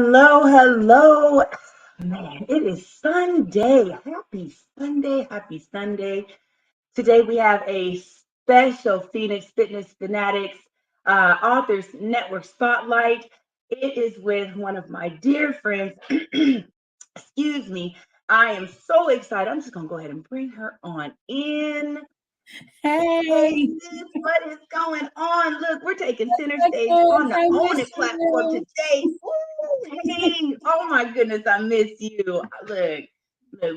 Hello, hello. Man, it is Sunday. Happy Sunday. Happy Sunday. Today we have a special Phoenix Fitness Fanatics Authors Network Spotlight. It is with one of my dear friends. Excuse me. I am so excited. I'm just going to go ahead and bring her on in. Hey, Hey, sis, what is going on? Look, we're taking center stage goodness, on the I Own miss It platform you. today. Ooh, hey, oh my goodness, I miss you. Look,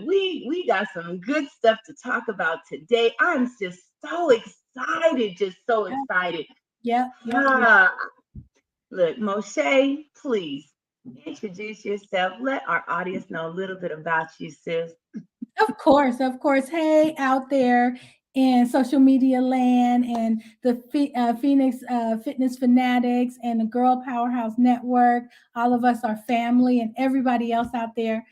we got some good stuff to talk about today. I'm just so excited, just so Yep, excited. yep. Ah, look, Moshe, please introduce yourself. Let our audience know a little bit about you, sis. Of course. Hey, out there in social media land and the Phoenix Fitness Fanatics and the Girl Powerhouse Network. All of us are family and everybody else out there.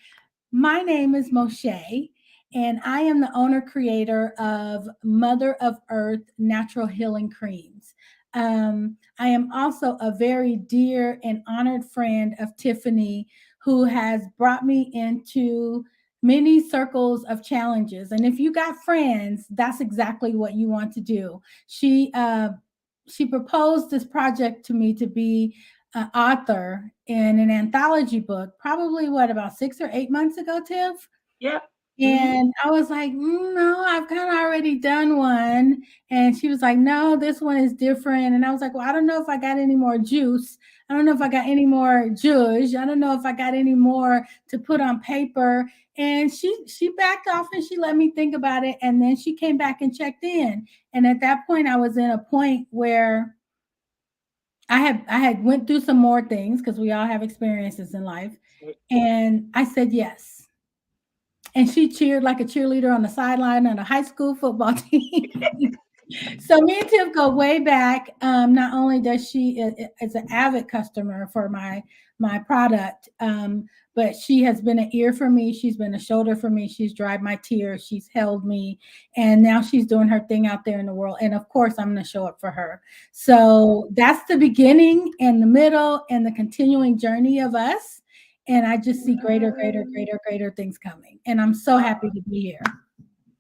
My name is Moshe, and I am the owner creator of Mother of Earth Natural Healing Creams. I am also a very dear and honored friend of Tiffany, who has brought me into many circles of challenges. And if you got friends, that's exactly what you want to do. She proposed this project to me to be an author in an anthology book, probably what, about 6 or 8 months ago, Tiff? Yep. Hmm. And I was like, no, I've kind of already done one. And she was like, no, this one is different. And I was like, well, I don't know if I got any more juice. I don't know if I got any more juice. I don't know if I got any more to put on paper. And she backed off and she let me think about it. And then she came back and checked in. And at that point, I was in a point where I had went through some more things because we all have experiences in life. And I said yes. And she cheered like a cheerleader on the sideline on a high school football team. So me and Tiff go way back. Not only does she is an avid customer for my product, but she has been an ear for me. She's been a shoulder for me. She's dried my tears. She's held me, and now she's doing her thing out there in the world. And of course, I'm going to show up for her. So that's the beginning and the middle and the continuing journey of us. And I just see greater things coming. And I'm so happy to be here.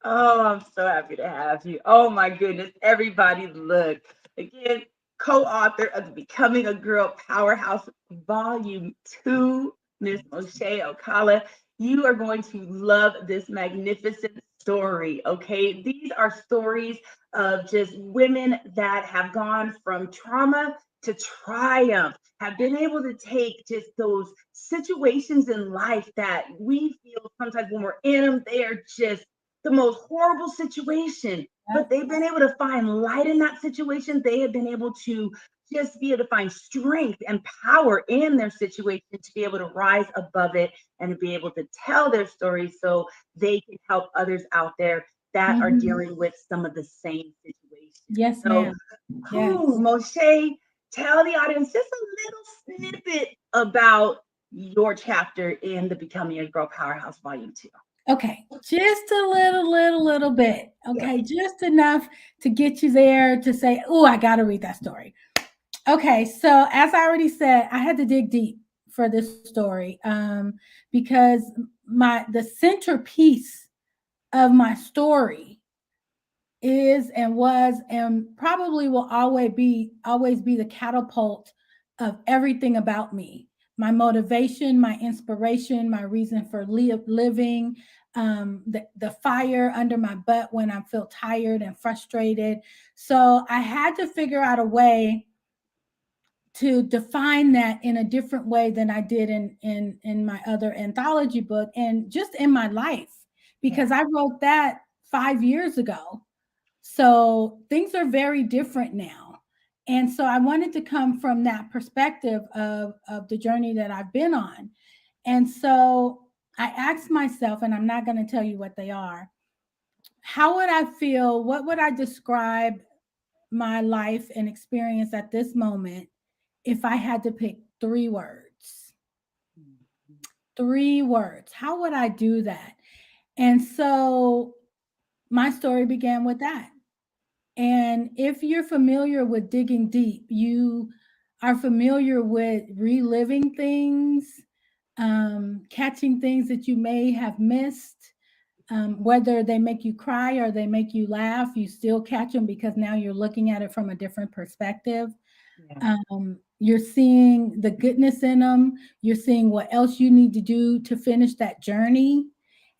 Oh, I'm so happy to have you. Oh my goodness. Everybody, look. Again, co-author of Becoming a Girl Powerhouse Volume 2, Miss Moshe Okala. You are going to love this magnificent story. Okay. These are stories of just women that have gone from trauma to triumph, have been able to take just those situations in life that we feel sometimes when we're in them, they are just the most horrible situation, but they've been able to find light in that situation. They have been able to just be able to find strength and power in their situation to be able to rise above it and to be able to tell their stories so they can help others out there that are Mhm. dealing with some of the same situations. Yes, So, ma'am. Yes. Moshe, tell the audience just a little snippet about your chapter in the Becoming a Girl Powerhouse Volume 2. Okay. Just a little bit. Okay. Just enough to get you there to say, oh, I got to read that story. Okay. So, as I already said, I had to dig deep for this story because the centerpiece of my story is and was and probably will always be the catapult of everything about me, my motivation, my inspiration, my reason for living, the fire under my butt when I feel tired and frustrated. So I had to figure out a way to define that in a different way than I did in my other anthology book and just in my life, because I wrote that 5 years ago. So things are very different now. And so I wanted to come from that perspective of the journey that I've been on. And so I asked myself, and I'm not going to tell you what they are, how would I feel? What would I describe my life and experience at this moment if I had to pick 3 words? 3 words. How would I do that? And so my story began with that. And if you're familiar with digging deep, you are familiar with reliving things catching things that you may have missed, whether they make you cry or they make you laugh, you still catch them because now you're looking at it from a different perspective. Yeah. You're seeing the goodness in them. You're seeing what else you need to do to finish that journey.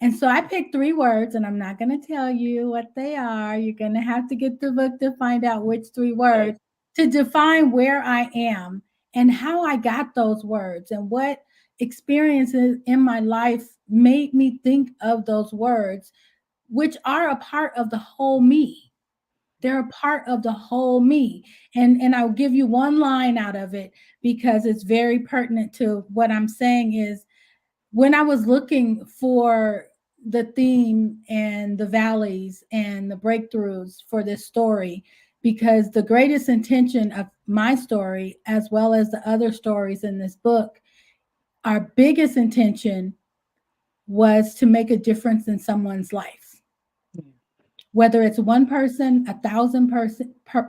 And so I picked three words, and I'm not going to tell you what they are. You're going to have to get the book to find out which three Okay. words to define where I am and how I got those words and what experiences in my life made me think of those words, which are a part of the whole me. They're a part of the whole me. And I'll give you one line out of it because it's very pertinent to what I'm saying is when I was looking for the theme and the valleys and the breakthroughs for this story, because the greatest intention of my story, as well as the other stories in this book, our biggest intention was to make a difference in someone's life. Whether it's one person, 1,000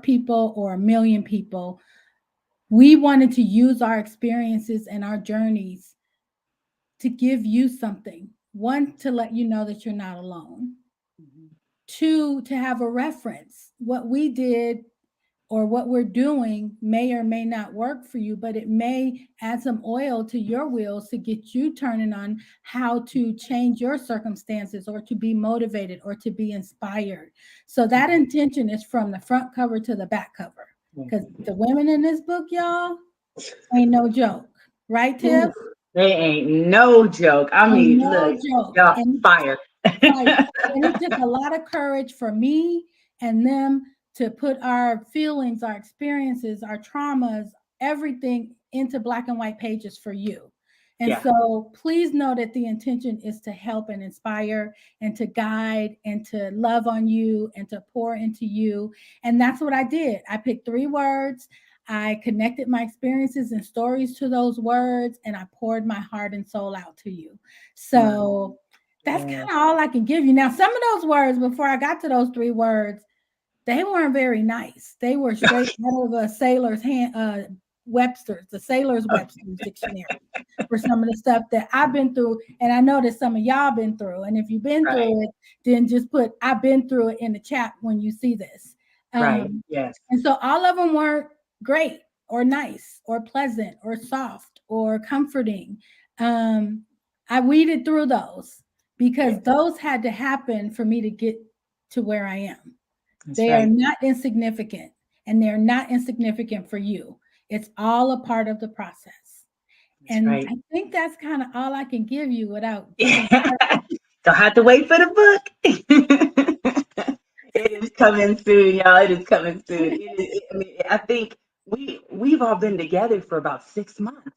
people, or 1,000,000 people, we wanted to use our experiences and our journeys to give you something. One, to let you know that you're not alone. Mhm. Two, to have a reference. What we did or what we're doing may or may not work for you, but it may add some oil to your wheels to get you turning on how to change your circumstances or to be motivated or to be inspired. So that intention is from the front cover to the back cover. Because the women in this book, y'all, ain't no joke. Right, Ooh, Tiff? they ain't no joke. I Ain't mean, no look, joke. y'all And fire. fire. And it took a lot of courage for me and them to put our feelings, our experiences, our traumas, everything into black and white pages for you. And Yeah, so please know that the intention is to help and inspire and to guide and to love on you and to pour into you. And that's what I did. I picked three words. I connected my experiences and stories to those words, and I poured my heart and soul out to you. wow. So that's kind Yeah, of all I can give you. Now, some of those words, before I got to those three words, they weren't very nice. They were straight out of a sailor's hand, the sailor's Webster's dictionary for some of the stuff that I've been through. And I know that some of y'all been through. And if you've been right, through it, then just put I've been through it in the chat when you see this. right. Um, Yes, and so all of them weren't great or nice or pleasant or soft or comforting. Um, I weeded through those yes, because those had to happen for me to get to where I am. that's They are right. not insignificant, and they're not insignificant for you. It's all a part of the process. That's And right. I think that's kind of all I can give you without giving. Don't have to wait for the book. It is coming soon, y'all. It is coming soon. I mean, I think we've all been together for about 6 months,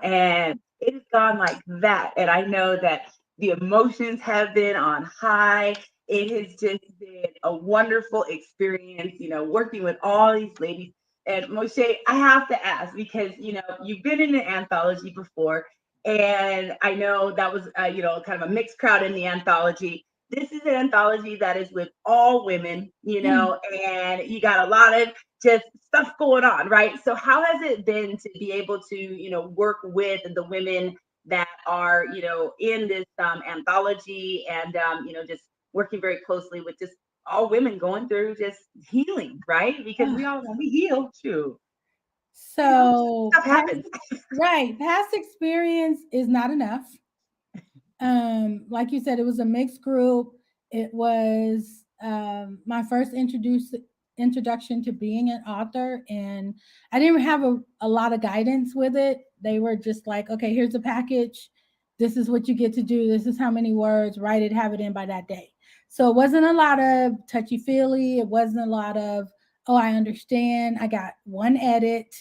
and it has gone like that. And I know that the emotions have been on high. It has just been a wonderful experience, working with all these ladies. And Moshe, I have to ask because you've been in an anthology before, and I know that was kind of a mixed crowd in the anthology. This is an anthology that is with all women, Mm. and you got a lot of just stuff going on, right? So how has it been to be able to, work with the women that are, in this anthology and, just working very closely with just all women going through just healing, right? Because Ugh. when we heal, too, So, stuff happens. right, past experience is not enough. Like you said, it was a mixed group. It was my first introduction to being an author, and I didn't have a lot of guidance with it. They were just like, okay, here's a package. This is what you get to do. This is how many words. Write it, have it in by that day. So it wasn't a lot of touchy feely. It wasn't a lot of, oh, I understand. I got one edit,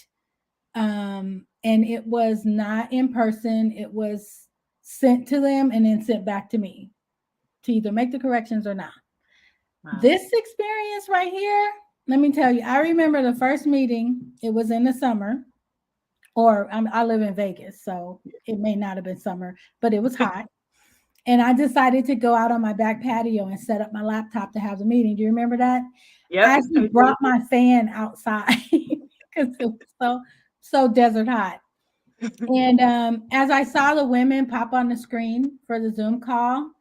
and it was not in person. It was sent to them and then sent back to me to either make the corrections or not. Wow. This experience right here, let me tell you, I remember the first meeting. It was in the summer, or I live in Vegas, so it may not have been summer, but it was hot. And I decided to go out on my back patio and set up my laptop to have the meeting. Do you remember that? I Yep. actually brought my fan outside because it was so desert hot. And as I saw the women pop on the screen for the Zoom call,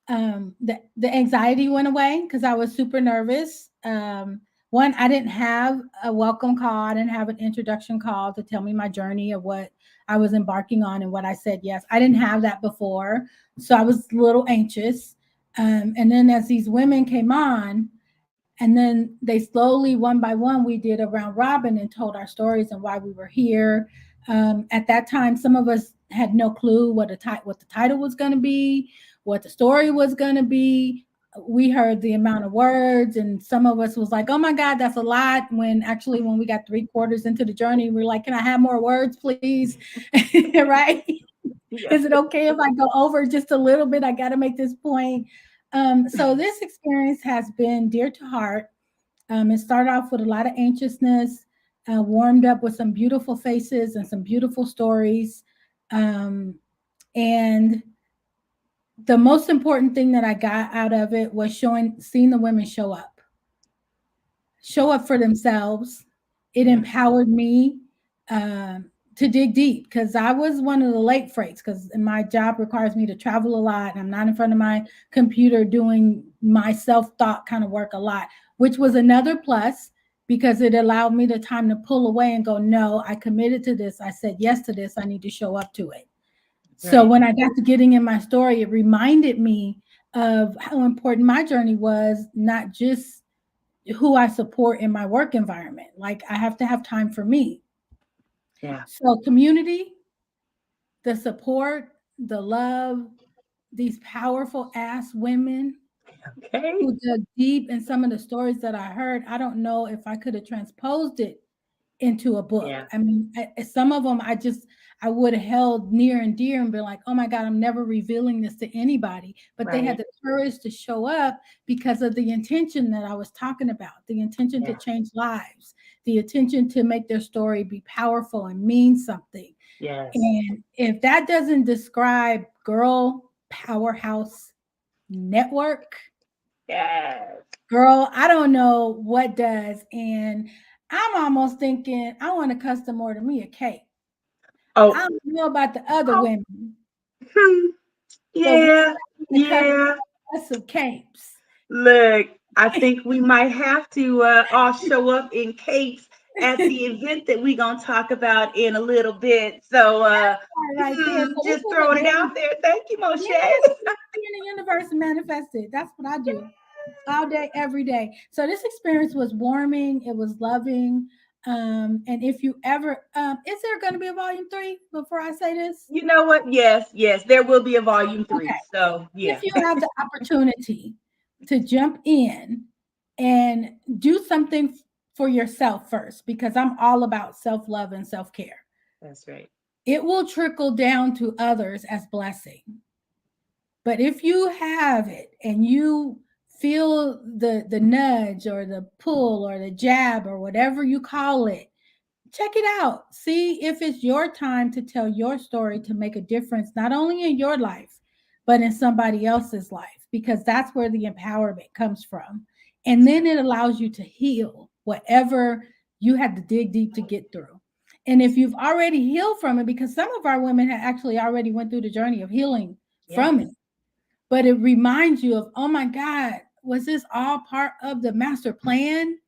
the anxiety went away because I was super nervous. One, I didn't have a welcome call. I didn't have an introduction call to tell me my journey of what I was embarking on and what I said yes. I didn't have that before, so I was a little anxious. And then as these women came on, and then they slowly, one by one, we did a round robin and told our stories and why we were here. At that time, some of us had no clue what the title was going to be, what the story was going to be. We heard the amount of words, and some of us was like, "Oh my God, that's a lot." When actually, when we got 3/4 into the journey, we are like, "Can I have more words, please?" Right? Yeah. Is it okay if I go over just a little bit? I got to make this point. So this experience has been dear to heart. It started off with a lot of anxiousness, warmed up with some beautiful faces and some beautiful stories. And the most important thing that I got out of it was seeing the women show up for themselves. It Yeah. empowered me to dig deep because I was one of the late freights because my job requires me to travel a lot and I'm not in front of my computer doing my self-thought kind of work a lot, which was another plus because it allowed me the time to pull away and go, no, I committed to this. I said yes to this. I need to show up to it. So Right. when I got to getting in my story, it reminded me of how important my journey was, not just who I support in my work environment. Like I have to have time for me. Yeah. So community, the support, the love, these powerful ass women Okay. who dug deep in some of the stories that I heard. I don't know if I could have transposed it into a book. Yeah. I mean, some of them I would have held near and dear and been like, oh my God, I'm never revealing this to anybody. But they had Right. the courage to show up because of the intention that I was talking about, the intention to Yeah. change lives, the intention to make their story be powerful and mean something. Yes. And if that doesn't describe Girl Powerhouse Network, Yes. girl, I don't know what does. And I'm almost thinking I want to custom order me a cake. I Oh. don't know about the other Oh. women, Hmm. but we Yeah. need to custom Yeah. us some capes. Look, I think we might have to all show up in capes at the event that we're going to talk about in a little bit. So, Right there. So this just was a throwing it very, out there. Thank you, Moshe. yes, in the universe and manifest it. That's what I do all day, every day. So this experience was warming. It was loving. And if you ever, is there going to be a volume 3 before I say this? You know what? Yes, yes, there will be a volume Okay. 3. So, If yeah. you have the opportunity to jump in and do something for yourself first, because I'm all about self love and self care, That's right. it will trickle down to others as blessing. But if you have it and you feel the nudge or the pull or the jab or whatever you call it, check it out. See if it's your time to tell your story to make a difference, not only in your life, but in somebody else's life, because that's where the empowerment comes from. And then it allows you to heal whatever you had to dig deep to get through. And if you've already healed from it, because some of our women have actually already went through the journey of healing Yes. from it, but it reminds you of, oh my God, was this all part of the master plan?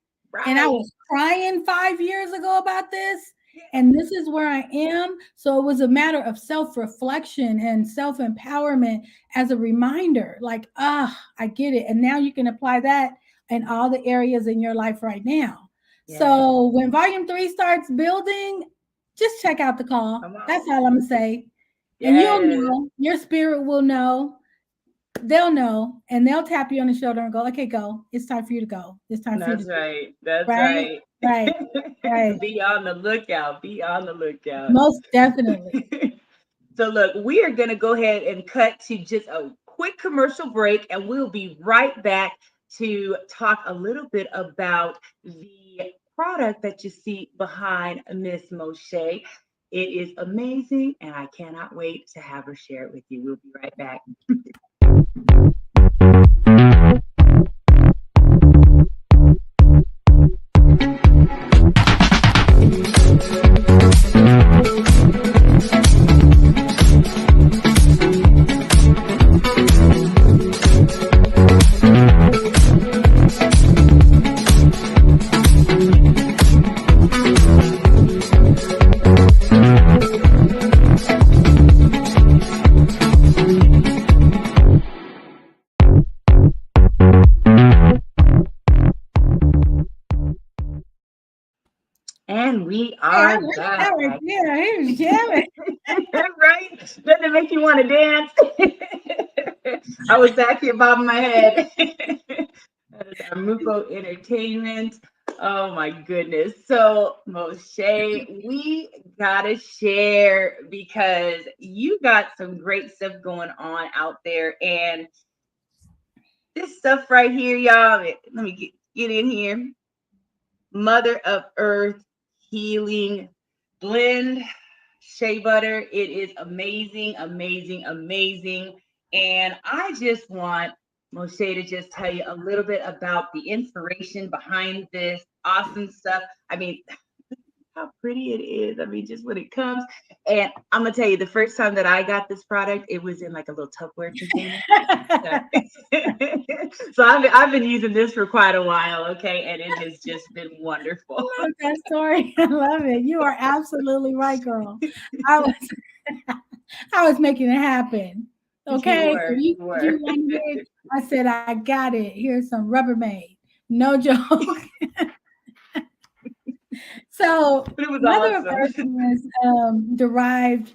And I Right. was crying 5 years ago about this. Yes. And this is where I am. So it was a matter of self reflection and self empowerment as a reminder like, I get it. And now you can apply that in all the areas in your life right now. Yes. So when volume 3 starts building, just check out the call. Come That's on. all I'm going to say. And you'll Yes. know, your spirit will know, they'll know, and they'll tap you on the shoulder and go, okay, go. It's time for you to go. It's time for you to That's do. right. That's Right? right. Right. Right. Be on the lookout. Be on the lookout. Most definitely. So, look, we are going to go ahead and cut to just a quick commercial break, and we'll be right back to talk a little bit about the product that you see behind Miss Moshe. It is amazing, and I cannot wait to have her share it with you. We'll be right back. And we Hey, I are like that right back. there. He was jamming. Right? Doesn't it make you want to dance? I was back here bobbing my head. That is our Muko Entertainment. Oh my goodness. So, Moshe, we gotta share because you got some great stuff going on out there. And this stuff right here, y'all, let me get in here. Mother of Earth Healing Blend shea butter. It is amazing, amazing, amazing. And I just want Moshe to just tell you a little bit about the inspiration behind this awesome stuff. I mean, how pretty it is. I mean, just when it comes. And I'm gonna tell you, the first time that I got this product, it was in like a little Tupperware container. So, so I've been using this for quite a while, okay, and it has just been wonderful. I love that story. I love it. You are absolutely right, girl. I was I was making it happen. You Okay, so were, you you said you were. wanted it. I said I got it. Here's some Rubbermaid. No joke. So But it was Mother of awesome. Earth was derived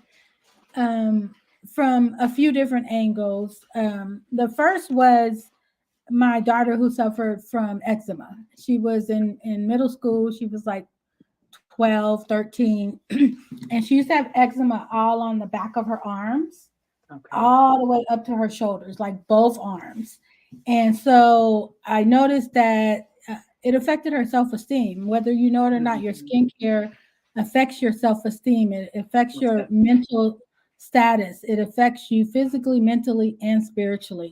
um, from a few different angles. The first was my daughter who suffered from eczema. She was in middle school. She was like 12, 13, and she used to have eczema all on the back of her arms, Okay. all the way up to her shoulders, like both arms. And so I noticed that it affected her self esteem. Whether you know it or not, your Mhm. skincare affects your self esteem, it affects Most your definitely. mental status, it affects you physically, mentally, and spiritually.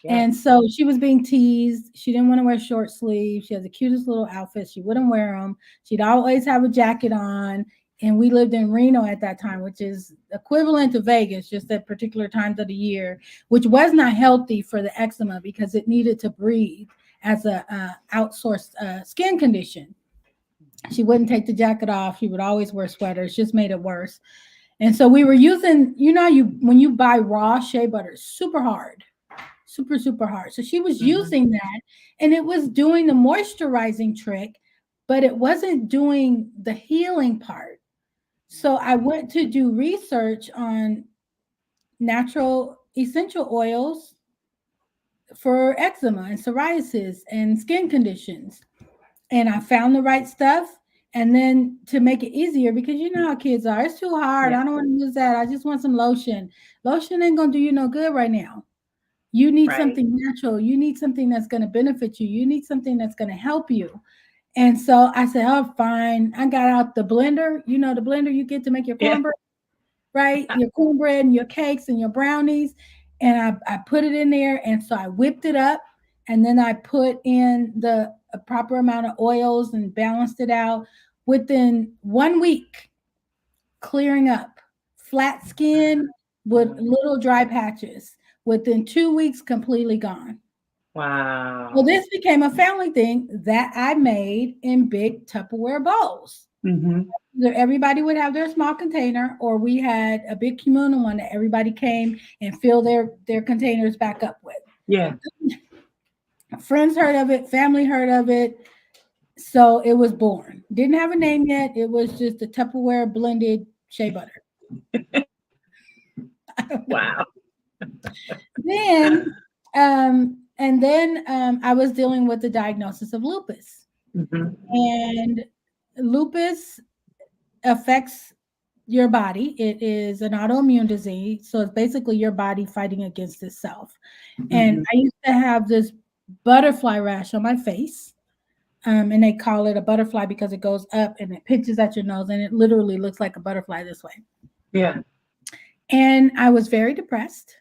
Yes. And so she was being teased. She didn't want to wear short sleeves. She has the cutest little outfits. She wouldn't wear them. She'd always have a jacket on. And we lived in Reno at that time, which is equivalent to Vegas, just at particular times of the year, which was not healthy for the eczema because it needed to breathe as a outsourced skin condition. She wouldn't take the jacket off. She would always wear sweaters, just made it worse. And so we were using, you when you buy raw shea butter, super hard, super, super hard. So she was Mhm. using that and it was doing the moisturizing trick, but it wasn't doing the healing part. So I went to do research on natural essential oils for eczema and psoriasis and skin conditions. And I found the right stuff. And then to make it easier, because you know how kids are, it's too hard. Yeah. I don't want to use that. I just want some lotion. Lotion ain't gonna do you no good right now. You need Right. something natural. You need something that's going to benefit you. You need something that's going to help you. And so I said, oh, fine. I got out the blender, the blender you get to make your Yeah. cornbread, right? Your cornbread and your cakes and your brownies. And I put it in there. And so I whipped it up. And then I put in the proper amount of oils and balanced it out. Within 1 week, clearing up, flat skin with Mhm. little dry patches. Within 2 weeks, completely gone. Well, Wow. this became a family thing that I made in big Tupperware bowls. Mhm. Either everybody would have their small container, or we had a big communal one that everybody came and filled their containers back up with. Yeah. Friends heard of it, family heard of it, so it was born. Didn't have a name yet. It was just a Tupperware blended shea butter. I don't know. Wow. And then I was dealing with the diagnosis of lupus, Mhm. and lupus affects your body. It is an autoimmune disease, so it's basically your body fighting against itself. And Mhm. I used to have this butterfly rash on my face. And they call it a butterfly because it goes up and it pinches at your nose, and it literally looks like a butterfly this way. Yeah. And I was very depressed,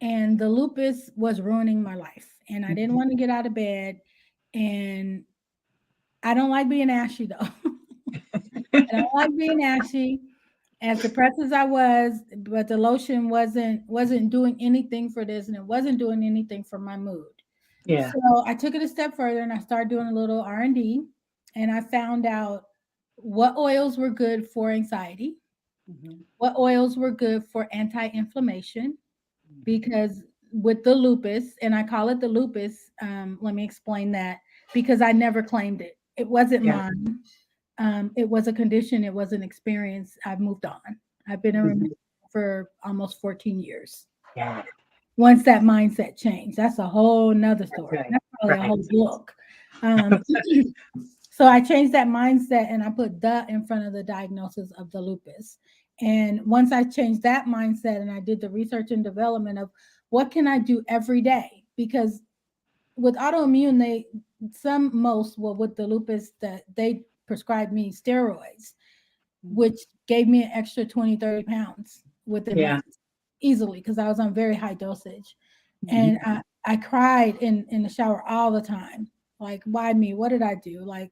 and the lupus was ruining my life. And I didn't Mhm. want to get out of bed. And I don't like being ashy though. I don't like being ashy. As depressed as I was, but the lotion wasn't doing anything for this, and it wasn't doing anything for my mood. Yeah. So I took it a step further and I started doing a little R&D, and I found out what oils were good for anxiety, Mhm. what oils were good for anti-inflammation, Mhm. because with the lupus, and I call it the lupus, let me explain that, because I never claimed it. It wasn't Yeah. mine. It was a condition, it was an experience. I've moved on. I've been in remission Mhm. for almost 14 years. Yeah. Once that mindset changed, that's a whole nother That's story. right. That's probably a whole Right. book. Um, so I changed that mindset and I put "the" in front of the diagnosis of the lupus. And once I changed that mindset and I did the research and development of what can I do every day, because with autoimmune, most, well, with the lupus, that they prescribed me steroids, which gave me an extra 20, 30 pounds within Yeah. months easily because I was on very high dosage. Mhm. And I cried in the shower all the time. Like, why me? What did I do? Like,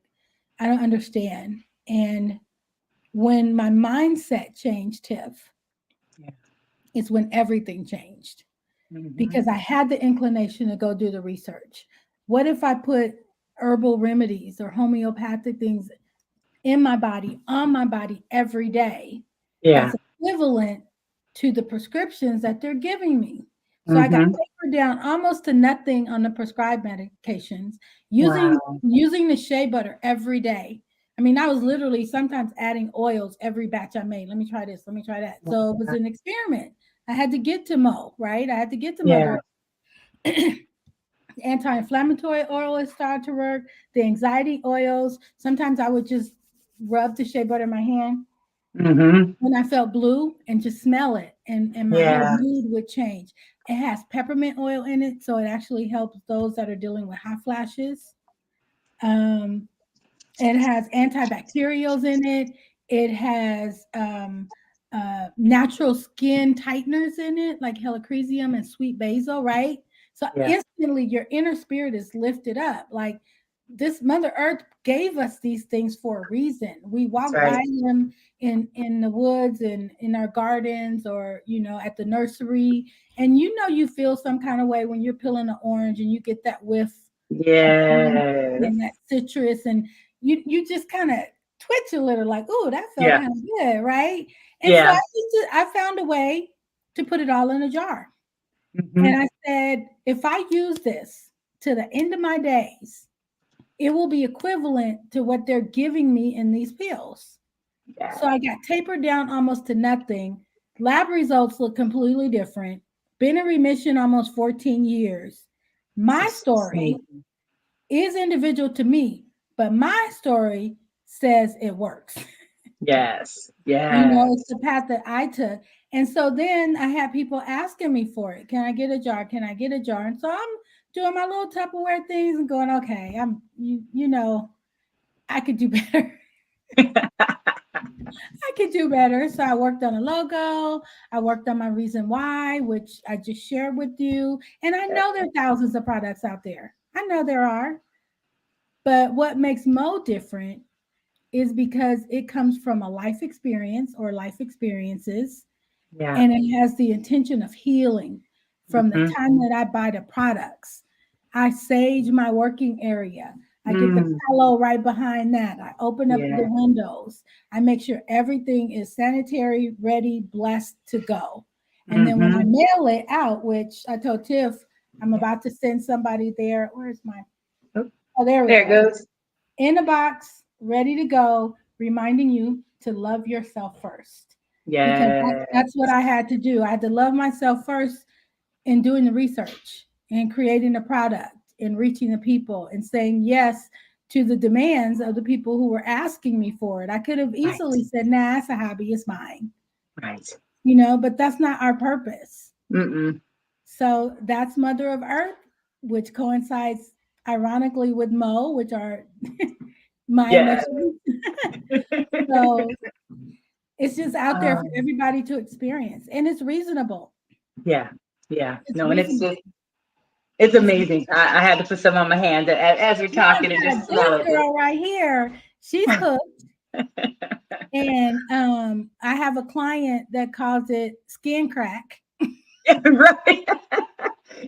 I don't understand. And when my mindset changed, Tiff, Yeah. is when everything changed Mhm. because I had the inclination to go do the research. What if I put herbal remedies or homeopathic things in my body, on my body every day, Yeah. that's equivalent to the prescriptions that they're giving me? So I got Mhm. tapered down almost to nothing on the prescribed medications, using Wow. using the shea butter every day. I mean, I was literally sometimes adding oils every batch I made. Let me try this, let me try that. So it was an experiment. I had to get to Mo, right? I had to get to Yeah. Mother. Anti-inflammatory oil has started to work. The anxiety oils. Sometimes I would just rub the shea butter in my hand Mhm. when I felt blue and just smell it, and my whole Yeah. mood would change. It has peppermint oil in it, so it actually helps those that are dealing with hot flashes. Um, it has antibacterials in it. It has natural skin tighteners in it, like helichrysum and sweet basil, right? So Yeah. instantly your inner spirit is lifted up. Like, this Mother Earth gave us these things for a reason. We That's walk by right. them in the woods and in our gardens, or at the nursery, and you feel some kind of way when you're peeling an orange and you get that whiff of lemon Yes. and that citrus, and you just kind of twitch a little, like, oh, that felt Yeah. kind of good, right? And so Yeah. I found a way to put it all in a jar. And Mhm. I said, if I use this to the end of my days, it will be equivalent to what they're giving me in these pills. Yeah. So I got tapered down almost to nothing. Lab results look completely different. Been in remission almost 14 years. My It's story amazing. is individual to me, but my story says it works. Yes. It's Yes. the path that I took. And so then I had people asking me for it. Can I get a jar? Can I get a jar? And so I'm doing my little Tupperware things and going, okay, I could do better. I could do better. So I worked on a logo. I worked on my reason why, which I just shared with you. And I know there are thousands of products out there. I know there are. But what makes Mo different is because it comes from a life experience or life experiences, Yeah. and it has the intention of healing from the Mhm. time that I buy the products. I sage my working area. I get the Mm. pillow right behind that. I open up the Yeah. windows. I make sure everything is sanitary, ready, blessed to go. And then when I Mhm. mail it out, which I told Tiff, I'm about to send somebody there. Where's my? Oh, Oh, there we there it go, goes. in a box, ready to go, reminding you to love yourself first. Because Yes. that's what I had to do. I had to love myself first in doing the research and creating a product and reaching the people and saying yes to the demands of the people who were asking me for it. I could have Right. easily said, nah, it's a hobby, it's mine, Right. but that's not our purpose. Mm-mm. So that's Mother of Earth, which coincides ironically with Mo, which are my Yeah. initials. So it's just out there for um, everybody to experience, and it's reasonable. yeah. Yeah. It's No, and it's reasonable. just it's It's amazing. I had to put some on my hand as we're Come on, talking and God, just this smell it. girl right here, she's hooked. And I have a client that calls it skin crack. Right.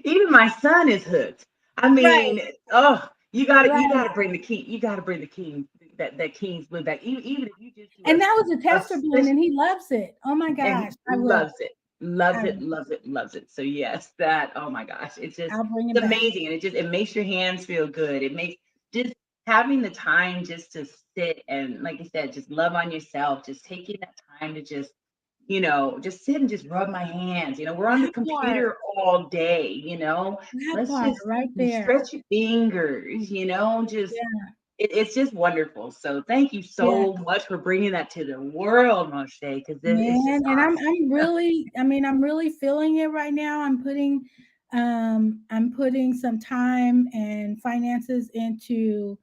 Even my son is hooked. I Right, mean, oh, you gotta right. bring the key. You gotta bring the king that king's blue back. Even if you just do And that was a a tester blend, swish, and he loves it. Oh my and he gosh, I would, loves it, loves I, it, loves it, loves it. So yes, that oh my gosh, it's just I'll bring it it's back. amazing, and it makes your hands feel good. It makes just having the time just to sit and, like you said, just love on yourself, just taking that time to just, just sit and just rub my hands. We're on the That part, computer all day, that let's part just right there. stretch your fingers, just Yeah, it's just wonderful. So thank you yeah. so much for bringing that to the world, Moshe, because it's just Man, and I'm awesome. I'm really, I mean, I'm really feeling it right now. I'm putting some time and finances into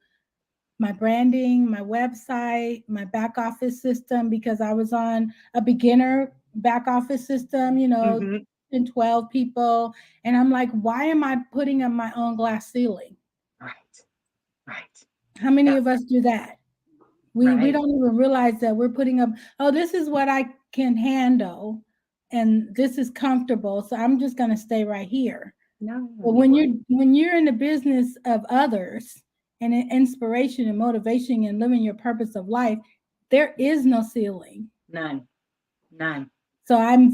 my branding, my website, my back office system, because I was on a beginner back office system, Hmm. and 12 people. And I'm like, why am I putting up my own glass ceiling? Right, right. How many Yeah, of us do that? We right. don't even realize that we're putting up, oh, this is what I can handle and this is comfortable. So I'm just gonna stay right here. But No. when you're in the business of others and inspiration and motivation and living your purpose of life, there is no ceiling. None. None. So I'm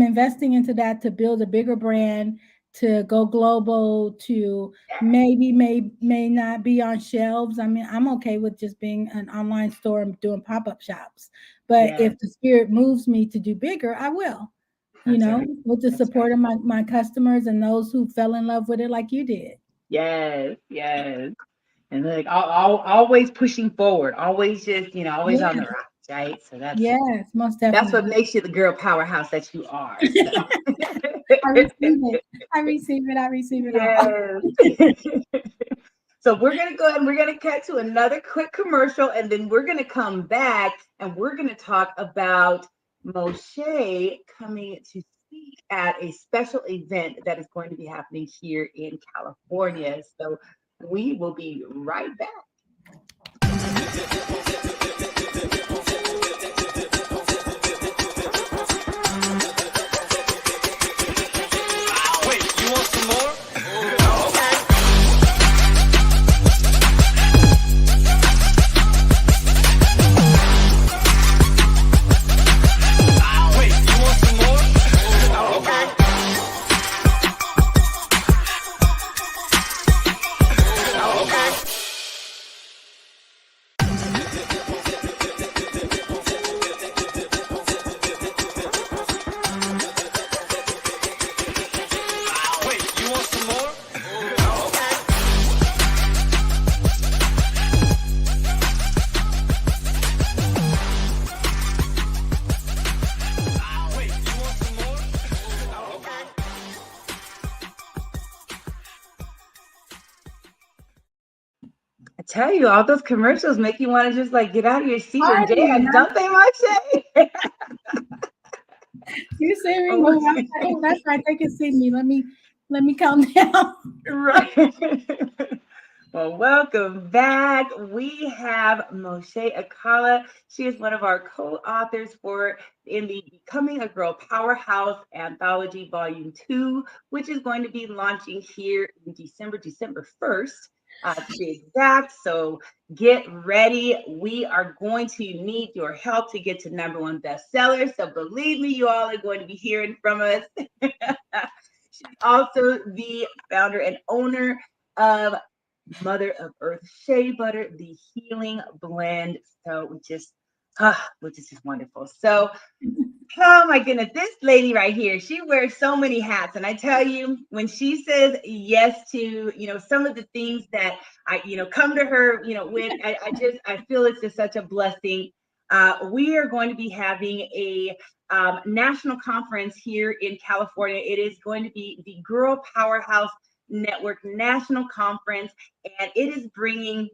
investing into that to build a bigger brand, to go global, to maybe may not be on shelves. I mean, I'm okay with just being an online store and doing pop-up shops. But Yes, if the spirit moves me to do bigger, I will, that's right. with the That's right. support of my customers and those who fell in love with it like you did. Yes, yes. And like always pushing forward, always just, always on the Yes, rise, right? So yes, most that's what definitely. makes you the girl powerhouse that you are. So I receive it. I receive it. I receive it all. yes. So we're gonna go ahead and we're gonna cut to another quick commercial, and then we're gonna come back and we're gonna talk about Moshe coming to speak at a special event that is going to be happening here in California. So we will be right back. Wait, you want some more? Wait, you want some more? Okay. Okay. Wait, you want some more? Okay. Wait, you want some more? Okay. I tell you, all those commercials make you want to just like get out of your seat and Party, dance, don't they, Moshe? you see me Oh, move. Oh, that's right. They can see me. Let me calm down. right. Well, welcome back. We have Moshe Akala. She is one of our co-authors for in the Becoming a Girl Powerhouse anthology volume 2, which is going to be launching here in December 1st. To be exact. So get ready. We are going to need your help to get to #1 bestseller. So believe me, you all are going to be hearing from us. She's also the founder and owner of Mother of Earth Shea Butter, the healing blend. So which is just wonderful. So, oh my goodness, this lady right here, she wears so many hats. And I tell you, when she says yes to, some of the things that I, come to her, with, I feel it's just such a blessing. We are going to be having a national conference here in California. It is going to be the Girl Powerhouse Network National Conference, and it is bringing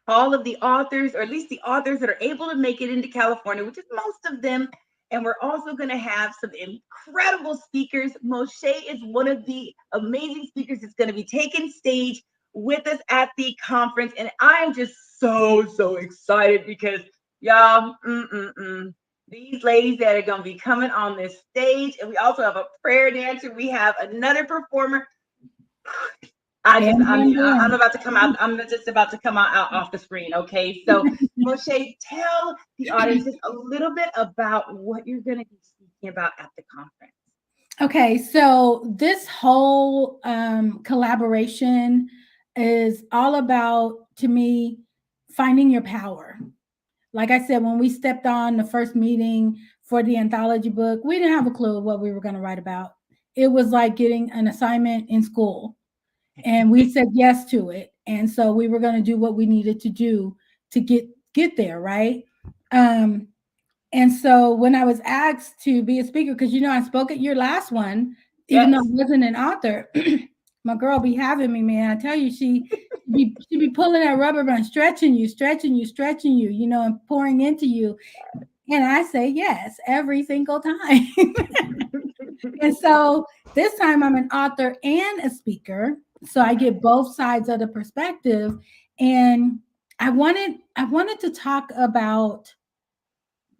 all of the authors, or at least the authors that are able to make it into California, which is most of them. And we're also going to have some incredible speakers. Moshe is one of the amazing speakers that's going to be taking stage with us at the conference. And I'm just so excited because y'all, these ladies that are going to be coming on this stage. And we also have a prayer dancer. We have another performer. Bam, bam, I'm bam. about to come out. I'm just about to come out off the screen. Okay. So, Moshe, tell the audience just a little bit about what you're going to be speaking about at the conference. Okay, so this whole collaboration is all about to me finding your power. Like I said, when we stepped on the first meeting for the anthology book, we didn't have a clue what we were going to write about. It was like getting an assignment in school, and we said yes to it. And so we were going to do what we needed to do to get there, right? Um, and so when I was asked to be a speaker, because I spoke at your last one, even though I Yes. wasn't an author, my girl be having me, man. I tell you, she be pulling that rubber band, stretching you, stretching you, stretching you, and pouring into you. And I say yes every single time. And so this time I'm an author and a speaker. So I get both sides of the perspective. And I wanted to talk about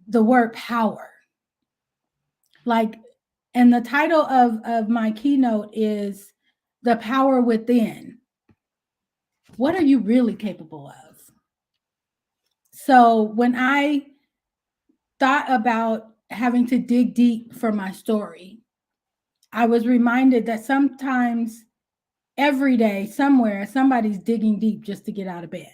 the word power. Like, and the title of my keynote is The Power Within. What are you really capable of? So when I thought about having to dig deep for my story, I was reminded that sometimes every day, somewhere, somebody's digging deep just to get out of bed.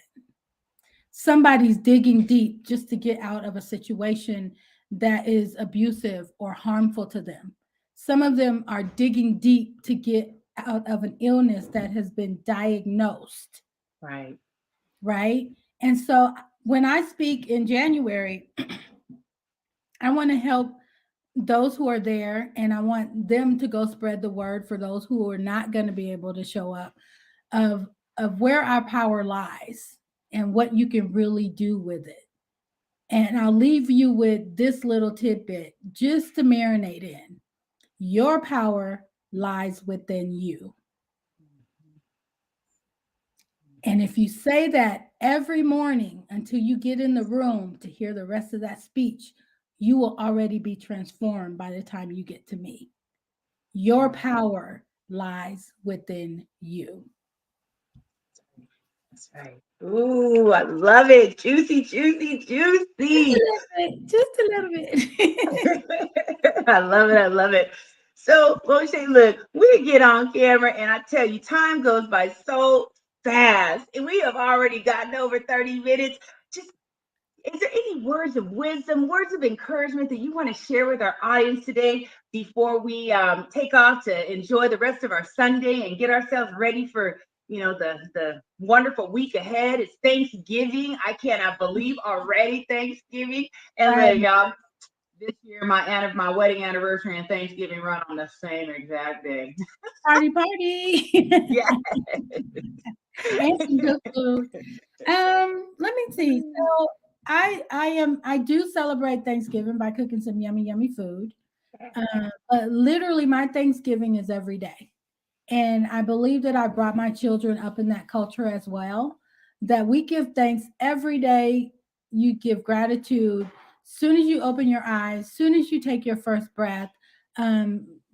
Somebody's digging deep just to get out of a situation that is abusive or harmful to them. Some of them are digging deep to get out of an illness that has been diagnosed, Right. right? And so when I speak in January, I want to help those who are there, and I want them to go spread the word for those who are not going to be able to show up, of where our power lies and what you can really do with it. And I'll leave you with this little tidbit just to marinate in. Your power lies within you. And if you say that every morning until you get in the room to hear the rest of that speech, you will already be transformed by the time you get to me. Your power lies within you. That's right. Ooh, I love it. Juicy, juicy, Just a juicy. little bit. Just a little bit. I love it. I love it. So, Moshe, look, we get on camera, and I tell you, time goes by so fast, and we have already gotten over 30 minutes. Just, is there any words of wisdom, words of encouragement that you want to share with our audience today before we take off to enjoy the rest of our Sunday and get ourselves ready for the wonderful week ahead? It's Thanksgiving. I cannot believe already Thanksgiving. And Right. look, y'all, this year my wedding anniversary and Thanksgiving run on the same exact day. Party, party. Yeah. And some good food. Let me see. So I do celebrate Thanksgiving by cooking some yummy, yummy food. But literally my Thanksgiving is every day. And I believe that I brought my children up in that culture as well. That we give thanks every day. You give gratitude. Soon as you open your eyes, soon as you take your first breath.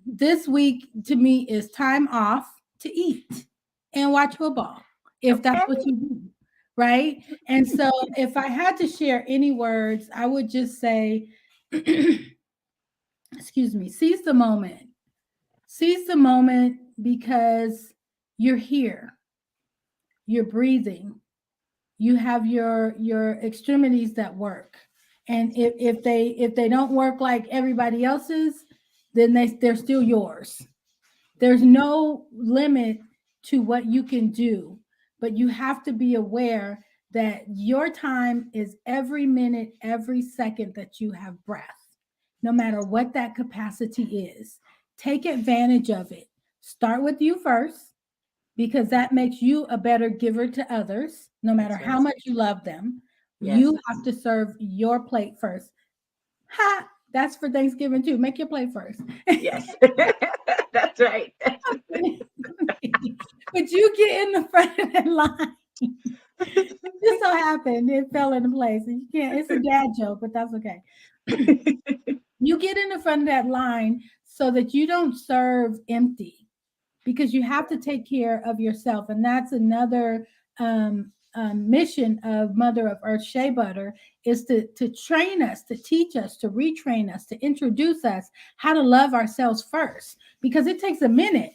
This week to me is time off to eat and watch football, if that's Okay. what you do, right? And so if I had to share any words, I would just say, excuse me, seize the moment. Seize the moment because you're here. You're breathing. You have your extremities that work. And if they don't work like everybody else's, then they're still yours. There's no limit to what you can do, but you have to be aware that your time is every minute, every second that you have breath, no matter what that capacity is. Take advantage of it. Start with you first, because that makes you a better giver to others, no matter That's how right. much you love them. Yes. You have to serve your plate first. Ha! That's for Thanksgiving too. Make your plate first. Yes. That's right. But you get in the front of that line. It just so happened it fell into place. And you can't, it's a dad joke, but that's okay. You get in the front of that line so that you don't serve empty, because you have to take care of yourself. And that's another mission of Mother of Earth Shea Butter, is to train us, to teach us, to retrain us, to introduce us how to love ourselves first, because it takes a minute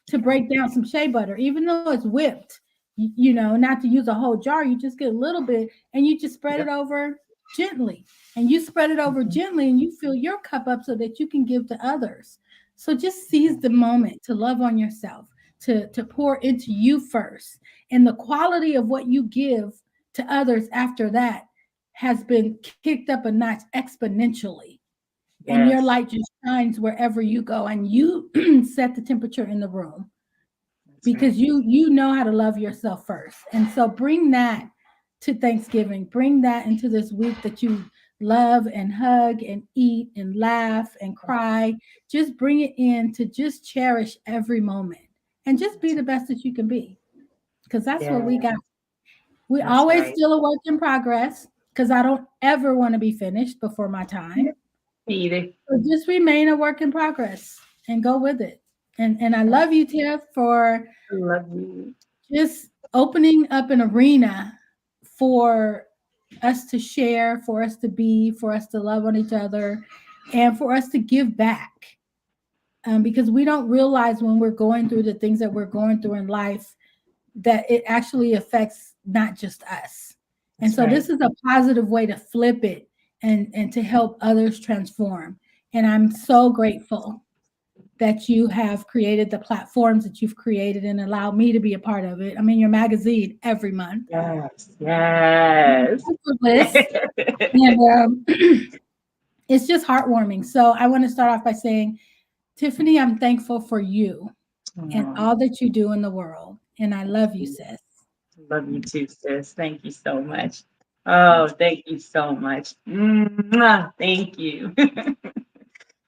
to break down some shea butter. Even though it's whipped, not to use a whole jar, you just get a little bit and you just spread it Yep. over gently. And you spread it over Mhm. gently and you fill your cup up so that you can give to others. So just seize the moment to love on yourself, to pour into you first. And the quality of what you give to others after that has been kicked up a notch exponentially. And your Yes, light just shines wherever you go and you set the temperature in the room that's right. because you know how to love yourself first. And so bring that to Thanksgiving. Bring that into this week that you love and hug and eat and laugh and cry. Just bring it in to just cherish every moment and just be the best that you can be. Because that's what Yeah, we got. We that's always right. still a work in progress because I don't ever want to be finished before my Yep. time. Me either. So just remain a work in progress and go with it. And I love you, Tiff, for I love you. just opening up an arena for us to share, for us to be, for us to love on each other, and for us to give back. Because we don't realize when we're going through the things that we're going through in life that it actually affects not just us. And That's so right. this is a positive way to flip it and to help others transform. And I'm so grateful that you have created the platforms that you've created and allowed me to be a part of it. I'm in your magazine every month. Yes, yes. For this. And it's just heartwarming. So I want to start off by saying, Tiffany, I'm thankful for you and Oh, all that you do in the world. And I love you, sis. love you too, sis. Thank you so much. Oh, thank you so much. Mwah, thank you.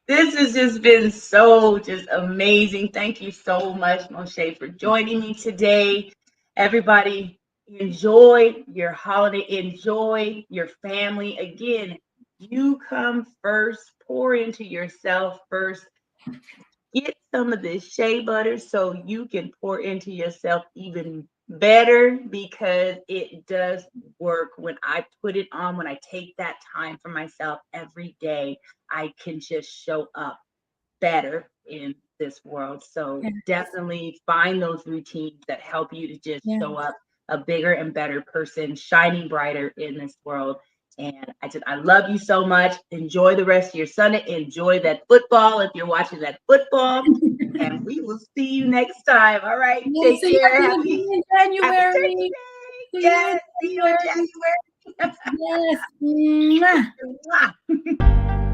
This has just been so just amazing. Thank you so much, Moshe, for joining me today. Everybody, enjoy your holiday, enjoy your family. Again, you come first, pour into yourself first. Get some of this shea butter so you can pour into yourself even better because it does work. When I put it on, when I take that time for myself every day, I can just show up better in this world. So Yes, definitely find those routines that help you to just yes. show up a bigger and better person, shining brighter in this world. And I love you so much. Enjoy the rest of your Sunday. Enjoy that football if you're watching that football. And we will see you next time. All right. We'll Take see you care. again in Happy Turkey January. Day. See you in Yes. See you in January. January. Yes. Mwah. Mwah.